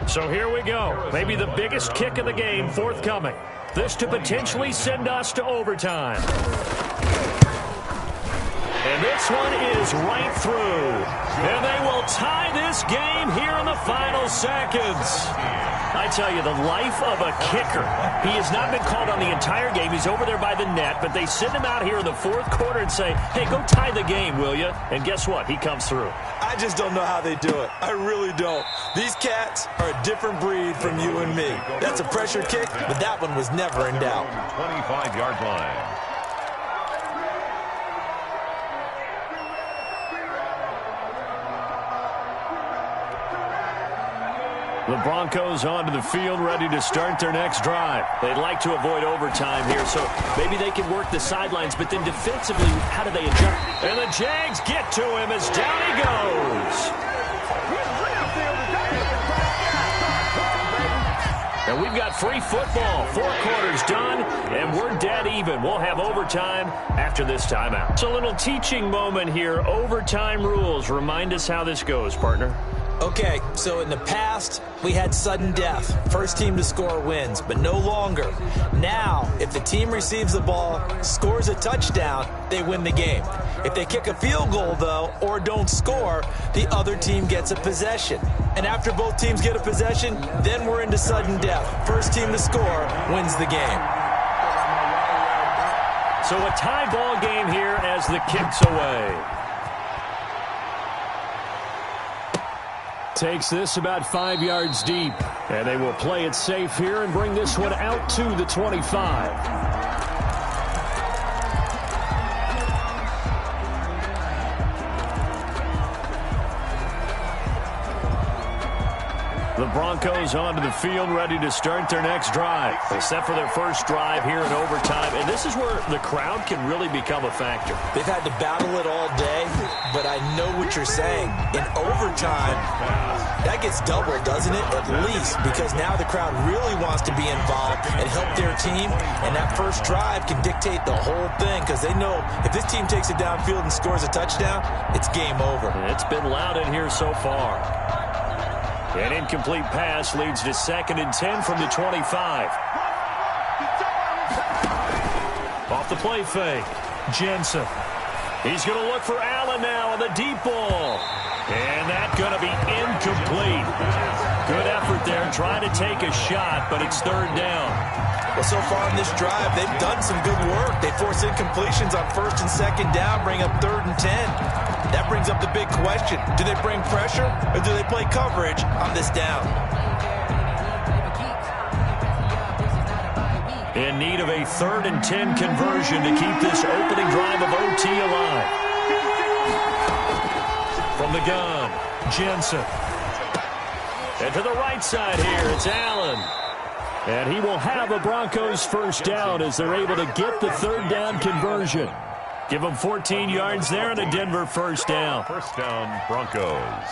So here we go. Maybe the biggest kick of the game forthcoming. This to potentially send us to overtime. And this one is right through. And they will tie this game here in the final seconds. I tell you, the life of a kicker. He has not been called on the entire game. He's over there by the net, but they send him out here in the 4th quarter and say, hey, go tie the game, will you? And guess what? He comes through. I just don't know how they do it. I really don't. These cats are a different breed from you and me. That's a pressure kick, but that one was never in doubt. 25-yard line. The Broncos onto the field, ready to start their next drive. They'd like to avoid overtime here, so maybe they can work the sidelines, but then defensively, how do they adjust? And the Jags get to him as down he goes. And we've got free football. 4 quarters done, and we're dead even. We'll have overtime after this timeout. It's a little teaching moment here. Overtime rules. Remind us how this goes, partner. Okay, so in the past, we had sudden death. First team to score wins, but no longer. Now, if the team receives the ball, scores a touchdown, they win the game. If they kick a field goal, though, or don't score, the other team gets a possession. And after both teams get a possession, then we're into sudden death. First team to score wins the game. So a tie ball game here as the kick's away. Takes this about 5 yards deep. And they will play it safe here and bring this one out to the 25. The Broncos onto the field, ready to start their next drive. They set for their first drive here in overtime, and this is where the crowd can really become a factor. They've had to battle it all day, but I know what you're saying. In overtime, that gets doubled, doesn't it? At least, because now the crowd really wants to be involved and help their team, and that first drive can dictate the whole thing, because they know if this team takes it downfield and scores a touchdown, it's game over. It's been loud in here so far. An incomplete pass leads to 2nd and 10 from the 25. Off the play fake. Jensen. He's going to look for Allen now on the deep ball. And that's going to be incomplete. Good effort there trying to take a shot, but it's 3rd down. Well, so far in this drive, they've done some good work. They force incompletions on 1st and 2nd down, bring up 3rd and 10. That brings up the big question. Do they bring pressure or do they play coverage on this down? In need of a 3rd and 10 conversion to keep this opening drive of OT alive. From the gun, Jensen. And to the right side here, it's Allen. And he will have a Broncos 1st down as they're able to get the 3rd down conversion. Give them 14 yards there and a Denver 1st down. 1st down, Broncos.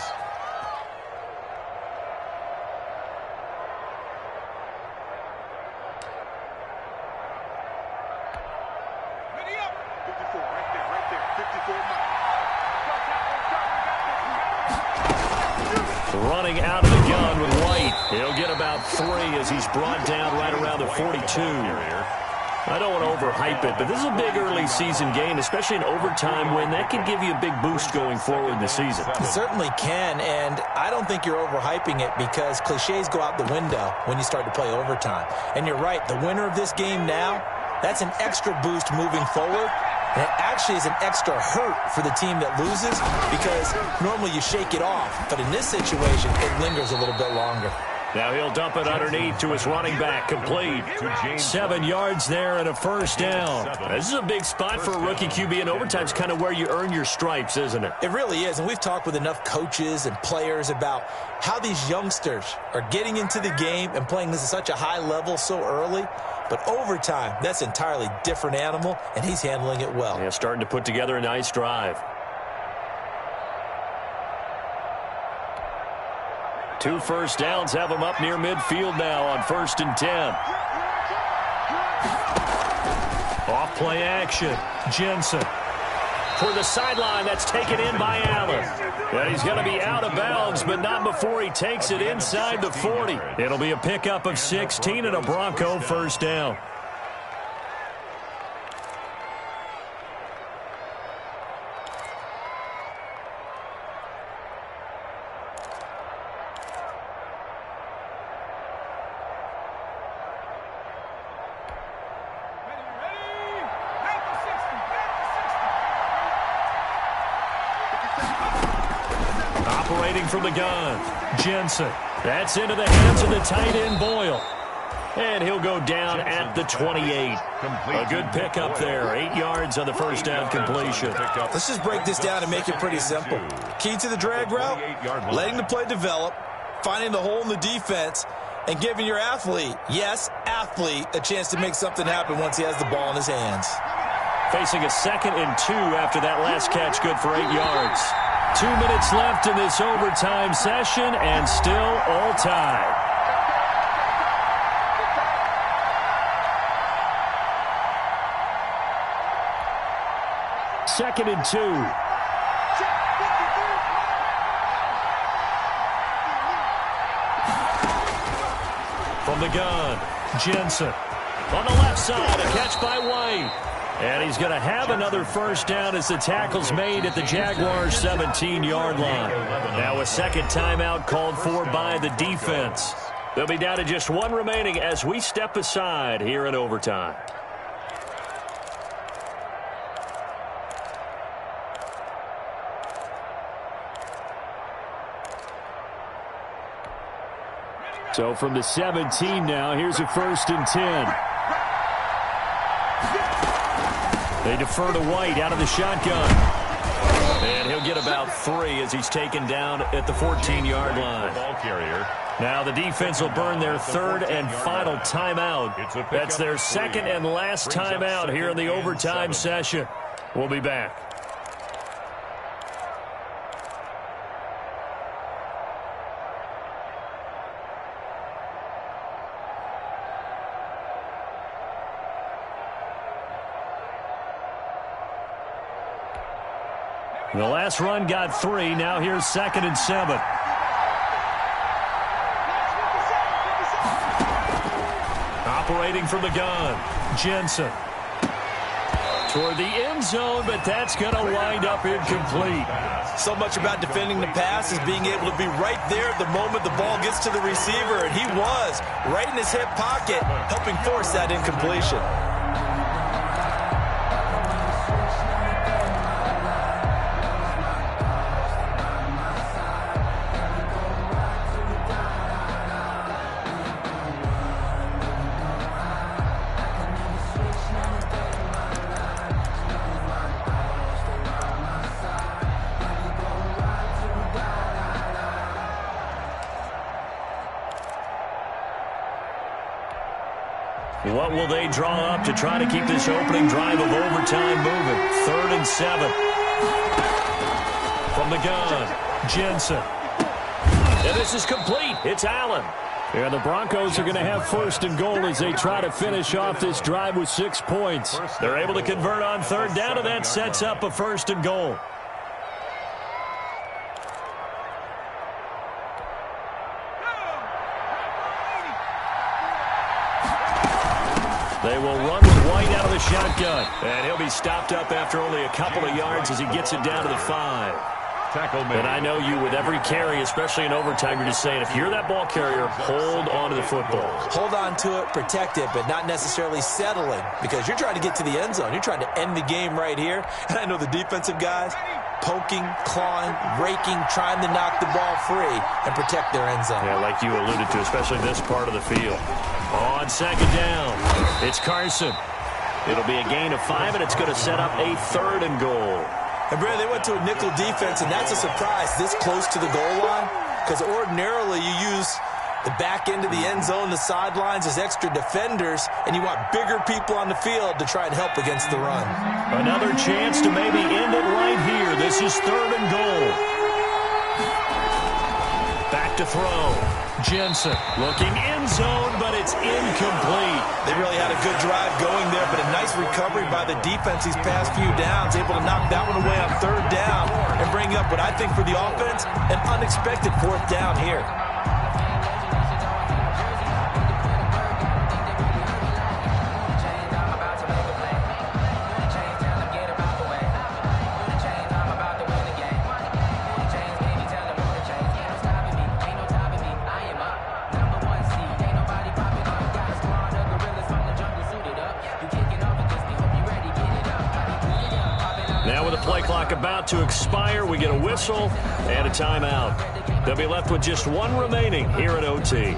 Running out of the gun with White. He'll get about 3 as he's brought down right around the 42. I don't want to overhype it, but this is a big early season game, especially an overtime win. That could give you a big boost going forward in the season. It certainly can, and I don't think you're overhyping it because cliches go out the window when you start to play overtime. And you're right, the winner of this game now, that's an extra boost moving forward. And it actually is an extra hurt for the team that loses because normally you shake it off. But in this situation, it lingers a little bit longer. Now he'll dump it underneath to his running back, complete. 7 yards there and a 1st down. This is a big spot for a rookie QB, and overtime's kind of where you earn your stripes, isn't it? It really is, and we've talked with enough coaches and players about how these youngsters are getting into the game and playing this at such a high level so early. But overtime, that's an entirely different animal, and he's handling it well. Yeah, starting to put together a nice drive. 2 1st downs have him up near midfield now on 1st and 10. Off play action. Jensen. For the sideline, that's taken in by Allen. And he's going to be out of bounds, but not before he takes it inside the 40. It'll be a pickup of 16 and a Bronco 1st down. Operating from the gun, Jensen. That's into the hands of the tight end, Boyle. And he'll go down at the 28. A good pickup there. 8 yards on the 1st down completion. Let's just break this down and make it pretty simple. Key to the drag route, letting the play develop, finding the hole in the defense, and giving your athlete, yes, athlete, a chance to make something happen once he has the ball in his hands. Facing a 2nd and 2 after that last catch, good for 8 yards. 2 minutes left in this overtime session, and still all tied. Second and 2. From the gun, Jensen. On the left side, a catch by White. And he's going to have another 1st down as the tackle's made at the Jaguars' 17-yard line. Now a 2nd timeout called for by the defense. They'll be down to just 1 remaining as we step aside here in overtime. So from the 17 now, here's a 1st and 10. They defer to White out of the shotgun. And he'll get about 3 as he's taken down at the 14-yard line. Ball carrier. Now the defense will burn their 3rd and final timeout. That's their 2nd and last timeout here in the overtime session. We'll be back. The last run got 3. Now here's 2nd and 7. Operating from the gun, Jensen. Toward the end zone, but that's going to wind up incomplete. So much about defending the pass is being able to be right there at the moment the ball gets to the receiver, and he was right in his hip pocket, helping force that incompletion. What will they draw up to try to keep this opening drive of overtime moving? 3rd and 7. From the gun, Jensen. And this is complete. It's Allen. And the Broncos are going to have 1st and goal as they try to finish off this drive with 6 points. They're able to convert on 3rd down, and that sets up a 1st and goal. They will run with White out of the shotgun. And he'll be stopped up after only a couple of yards as he gets it down to the 5. Tackle made. And I know you, with every carry, especially in overtime, you're just saying, if you're that ball carrier, hold on to the football. Hold on to it, protect it, but not necessarily settling, because you're trying to get to the end zone. You're trying to end the game right here. And I know the defensive guys poking, clawing, raking, trying to knock the ball free and protect their end zone. Yeah, like you alluded to, especially this part of the field. On 2nd down, it's Carson. It'll be a gain of 5, and it's going to set up a 3rd and goal. And, Brad, they went to a nickel defense, and that's a surprise this close to the goal line, because ordinarily you use the back end of the end zone, the sidelines as extra defenders, and you want bigger people on the field to try and help against the run. Another chance to maybe end it right here. This is 3rd and goal. Back to throw. Jensen looking end zone, but it's incomplete. They really had a good drive going there, but a nice recovery by the defense these past few downs, able to knock that one away on 3rd down and bring up what I think for the offense, an unexpected 4th down here. Play clock about to expire. We get a whistle and a timeout. They'll be left with just one remaining here at OT.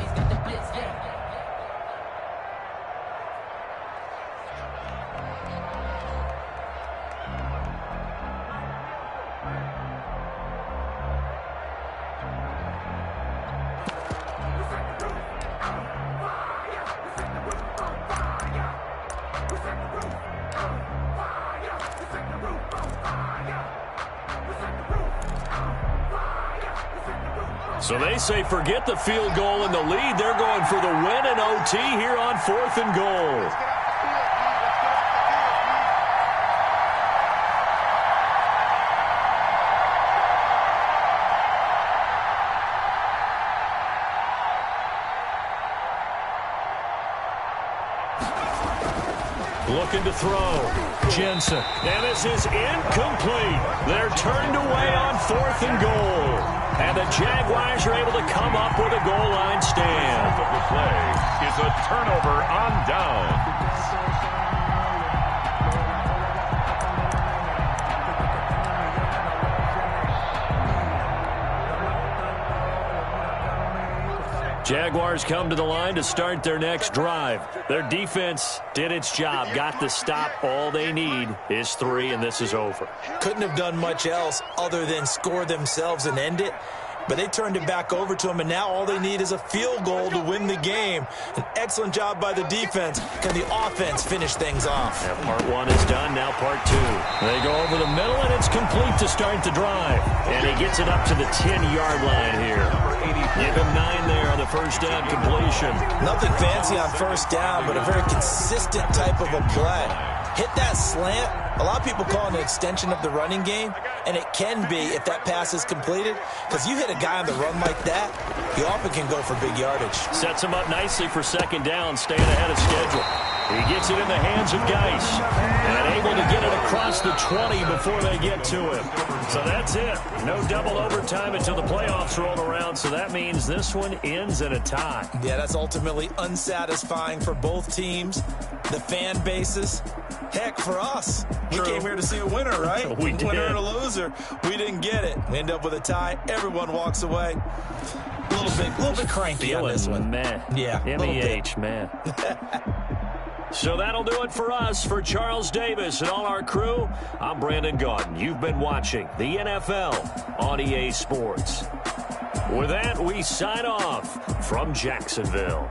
So they say forget the field goal and the lead. They're going for the win in OT here on 4th and goal. Looking to throw. Jensen. And this is incomplete. They're turned away on 4th and goal. And the Jaguars are able to come up with a goal line stand. The play is a turnover on down. Jaguars come to the line to start their next drive. Their defense did its job, got the stop. All they need is 3, and this is over. Couldn't have done much else other than score themselves and end it. But they turned it back over to them, and now all they need is a field goal to win the game. An excellent job by the defense. Can the offense finish things off? Yeah, part 1 is done, now part 2. They go over the middle, and it's complete to start the drive. And he gets it up to the 10-yard line here. Give him 9 there on the first down completion. Nothing fancy on first down, but a very consistent type of a play. Hit that slant. A lot of people call it an extension of the running game. And it can be if that pass is completed, because you hit a guy on the run like that, he often can go for big yardage. Sets him up nicely for second down, staying ahead of schedule. He gets it in the hands of Geis and able to get it across the 20 before they get to him. So that's it. No double overtime until the playoffs roll around, so that means this one ends in a tie. Yeah, that's ultimately unsatisfying for both teams, the fan bases. Heck, for us, we came here to see a winner, right? We did. Winner and a loser. We didn't get it. We end up with a tie. Everyone walks away. A little bit cranky on this one. Man. Yeah, MEH, man. So that'll do it for us. For Charles Davis and all our crew, I'm Brandon Gaudin. You've been watching the NFL on EA Sports. With that, we sign off from Jacksonville.